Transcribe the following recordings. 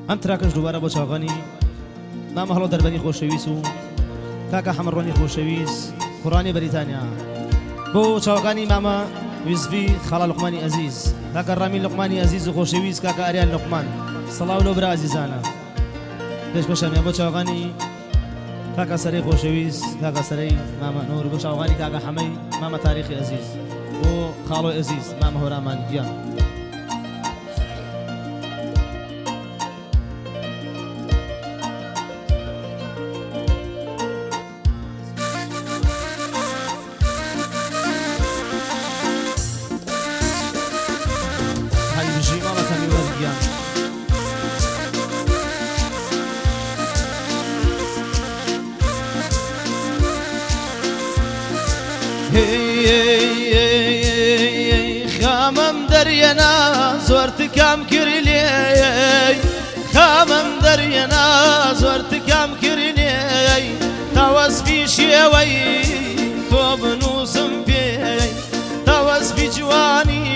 ئەم تراکەش دووبارە بۆ چاوەکانی مامە هەڵۆ دەربەنی خۆشەویست و کاکە حەمەڕۆنی خۆشەویست کوڕانی بەریتانیا بۆ چاوەکانی مامە یوسفی خاڵە لوقمانی ئەزیز کاکە ڕامی لوقمانی ئەزیز و خۆشەویست کاکە ئەریان لوقمان سەڵاو لەو برا ئەزیزانە پێش بەشەمیان بۆ چاوەکانی کاکە سەرەی خۆشەویست کاکە سەرەی مامە نور بۆ چاوەکانی کاکە حەمەی مامە تاریخی ئەزیز بۆ خاڵۆی ئەزیز مامە هۆرامان گیان خامم دەریەنا زۆر تکام کردی لێ خامم دەریەنا زۆر تکام کردی لێ تاوەسبی شێوەی تۆ بنووسم پێ تاوەسبی جوانی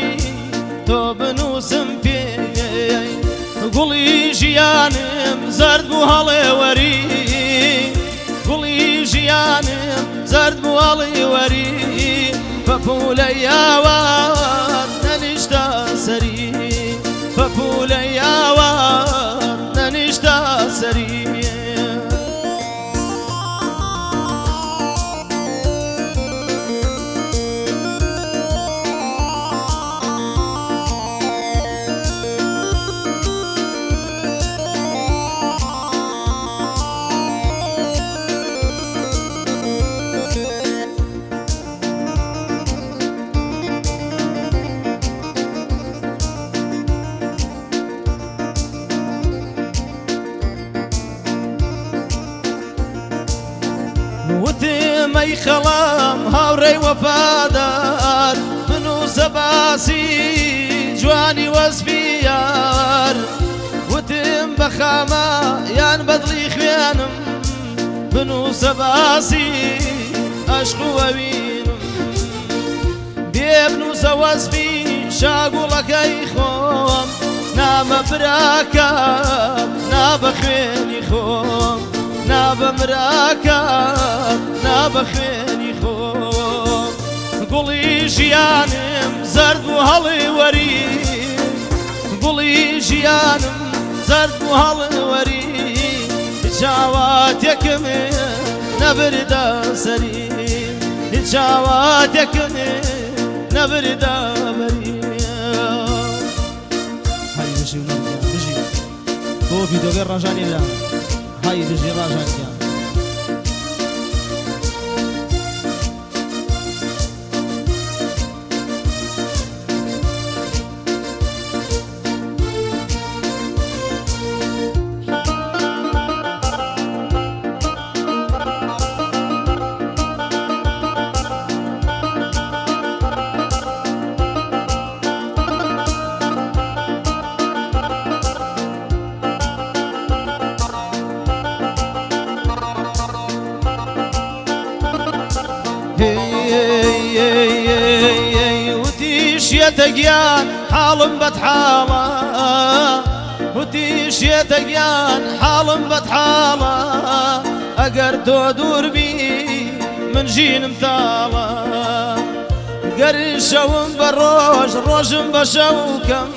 تۆ بنووسم پێ گوڵی ژیانم زەرد بوو هەڵێوەری گوڵی ژیانم زەرد بوو هەڵێوەری بەپولە یاوار نەنیشتە سەری بەپولە یاوار نەنیشتە سەری وتمەی خەڵام هاوڕێی وەفادار بنووسە باسی جوانی وەسفی یار وتم بە خامە یان بەدڵی خوێنم بنووسە باسی عەشق و وەوینم بێ بنووسە وەسفی شاگوڵەکەی خۆم نامە براکەم نابە خوێنی خۆم نابە مراکەم نابە خوێنی خۆم گوڵی ژیانم زەرد بوو هەڵێوەری گوڵی ژیانم زەرد بوو هەڵێوەری چاواتێکم نەبردە سەری چاواتێکم نەبردە بەری هەی بژی و نەبگیان بژی بۆ ڤیدۆگەی ڕەژانی برا هەی بژی ڕەژانیان وتیشێتەگیان حاڵم بەدحاڵە وتیشێتەگیان حاڵم بەدحاڵە ئەگەر تۆ دووربی من ژینم تاڵە گەر شەوم بە ڕۆژ ڕۆژم بە شەوکەم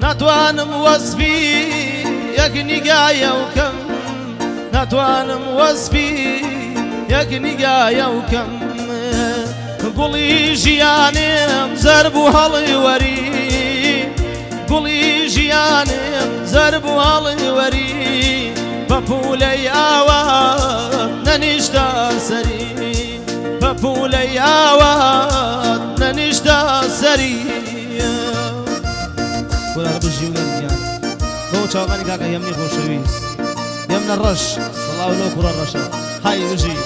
ناتوانم وەسفی یەک نیگایەوکەم ناتوانم وەسفی یەک نیگایەوکەم گوڵی ژیانم زەرد بوو هەڵێوەری گوڵی ژیانم زەرد بوو هەڵێوەری بەپولەی ئاوات نەنیشتە سەری بەپولەی ئاوات نەنیشتە سەری وەرە بژی و نەبگیان بۆ چاوەکانی کاکە هێمنی خۆشەویست هێمنە ڕەش سەڵاو لەو کوڕە ڕەشە هەی بژی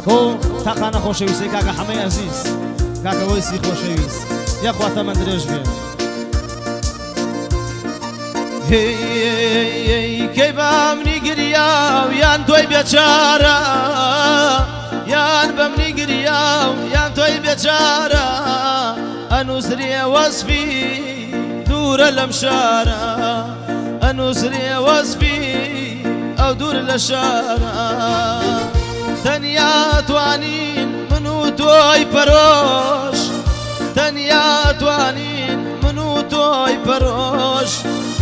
هۆ بۆ تاقانە خۆشەویستی کاکە حەمەی عەزیز کاکە وەیسی خۆشەویست یەخوا تەمەن درێژ بێت کەی بامنی گریا و یان تۆی بێچارە یان بەمنی گریا و یان تۆی بێچارە ئەنووسریە وەسفی دوورە لەم شارە ئەنووسریە وەسفی ئەو دوور لە شارە تەنیا توانین من و تۆی پەرۆش تەنیا توانین من و تۆی پەرۆش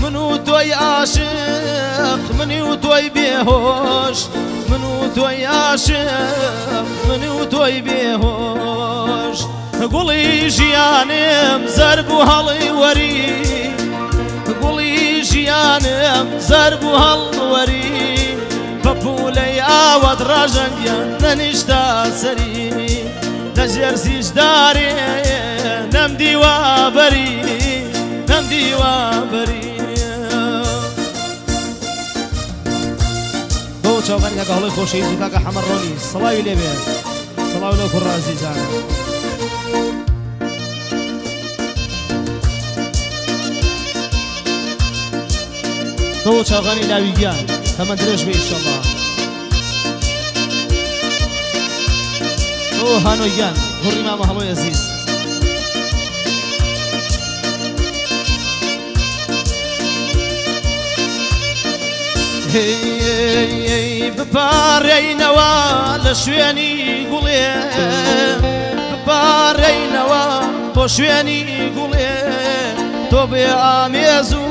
من و تۆی عاشق منی و تۆی بێهۆش من و تۆی عاشق منی و تۆی بێهۆش گوڵی ژیانم زەر بوو هەڵی وەری گوڵی ژیانم زەر بوو هەڵوەری بە پوولەی ئاوەت ڕژەنگیان نەنیشتا سەری لەژێر سیژدارێ نەم دیوابەری نەم دیوابەری بۆ چاوەکانی کاکە هەڵی خۆشەویست و کاکە حەمەڕۆنی سەڵاوی لێبێت سەڵاو لەو کوڕە عەزیزانە بۆ چاوەکانی لاویگیان تەمەن درێژ بێ ئینشەڵڵا بۆ هانۆیگیان کوڕی مامە هەڵۆی عەزیز بپارڕێینەوە لە شوێنی گوڵێ بپارڕێینەوە بۆ شوێنی گوڵێ تۆ بێ ئامێز و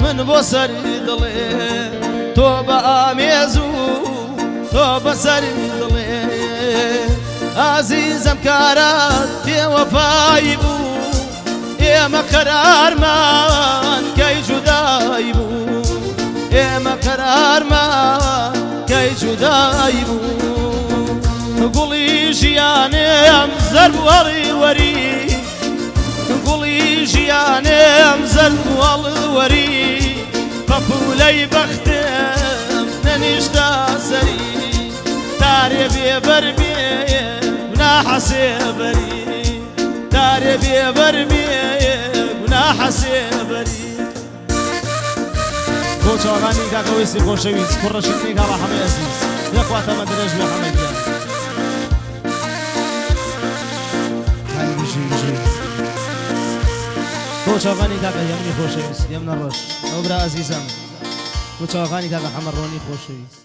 من بۆ سەری دڵێ تۆ بە ئامێز و تۆ بە سەری دڵێ ئازیزەم کارات بێوەفایی بوو ئێمە قەرارمان کەی جودایی بوو ئێمە قەرارمان کەی جودایی بوو گوڵی ژیانێم زەر بوو هەڵیوەری گوڵی ژیانێم زەر بوو هەڵوەری بە پوولەی بەختم نەنیشتا سەری تارێ بێبەر بێ گوناحە سێبەری تارێ بێبەر بێ گوناحە سێبەری بۆ چاوەکانی کاکە وەیسی خۆشەویست کوڕە شیرینی کاڵە حەمەی عەزیز یەخوا تەمەن درێژ بێ حەمەیگیان بۆ چاوەکانی کاکە یەمنی خۆشەویست یەمنە ڕەش ئەو برا عەزیزەم بۆ چاوەکانی کاکە حەمەڕۆنی خۆشەویست